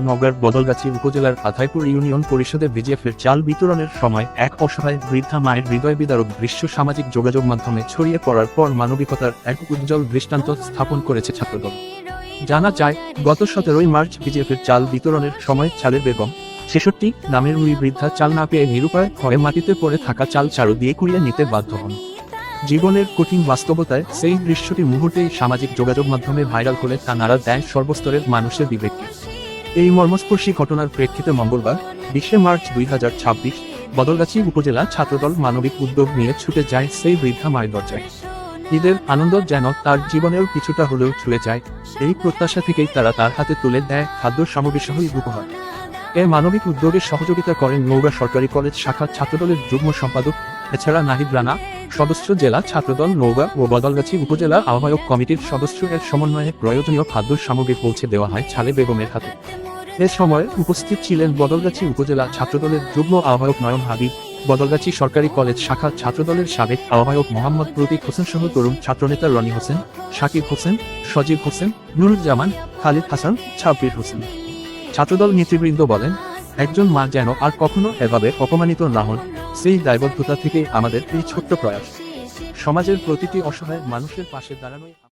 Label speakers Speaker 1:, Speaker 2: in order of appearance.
Speaker 1: নওগাঁর বদলগাছি উপজেলার আথাইপুর ইউনিয়ন পরিষদে বিজিএফের চাল বিতরণের সময় এক অসহায় বৃদ্ধা মায়ের হৃদয় বিদারক দৃশ্য সামাজিক যোগাযোগ মাধ্যমে ছড়িয়ে পড়ার পর মানবিকতার এক উজ্জ্বল দৃষ্টান্ত স্থাপন করেছে ছাত্রদল। জানা যায়, গত 17 মার্চ বিজিএফের চাল বিতরণের সময় চালের বেগম 66 নামের ওই বৃদ্ধা চাল না পেয়ে নিরুপায় হয়ে মাটিতে পড়ে থাকা চাল চারু দিয়ে কুড়িয়ে নিতে বাধ্য হন। জীবনের কঠিন বাস্তবতায় সেই দৃশ্যটি মুহূর্তেই সামাজিক যোগাযোগ মাধ্যমে ভাইরাল হলে তা নাড়া দেয় সর্বস্তরের মানুষের বিবেককে। এই মর্মস্পর্শী ঘটনার প্রেক্ষিতে মঙ্গলবার 20 মার্চ 2026 বদলগাছি উপজেলা ছাত্রদল মানবিক উদ্যোগ নিয়ে ছুটে যায় সেই বৃদ্ধা মায়ের দরজায়। ঈদের আনন্দ যেন তার জীবনেও কিছুটা হলেও ছুঁয়ে যায়, এই প্রত্যাশা থেকেই তারা তার হাতে তুলে দেয় খাদ্য সামগ্রীসহ উপহার। এ মানবিক উদ্যোগে সহযোগিতা করেন নওগাঁ সরকারি কলেজ শাখা ছাত্রদলের যুগ্ম সম্পাদক, এছাড়া নাহিদ রানা সদস্য, জেলা ছাত্রদল নওগাঁ ও বদলগাছি উপজেলা আহ্বায়ক কমিটির সদস্য। এর সমন্বয়ে প্রয়োজনীয় খাদ্য সামগ্রী পৌঁছে দেওয়া হয় ছালে বেগমের হাতে। এ সময় উপস্থিত ছিলেন বদলগাছি উপজেলা ছাত্রদলের যুগ্ম আহ্বায়ক নয়ন হাবিব, বদলগাছি সরকারি কলেজ শাখা ছাত্রদলের সাবেক আহ্বায়ক মোহাম্মদ প্রতীক হোসেন সহ তরুণ ছাত্রনেতা রনি হোসেন, শাকিব হোসেন, সজীব হোসেন, নুরুজ্জামান, খালিদ হাসান, ছাব্বির হোসেন। ছাত্রদল নেতৃবৃন্দ বলেন, একজন মা যেন আর কখনো এভাবে অপমানিত না হন, সেই দায়বদ্ধতা থেকে আমাদের এই ছোট্ট প্রয়াস। সমাজের প্রতিটি অসহায় মানুষের পাশে দাঁড়ানোই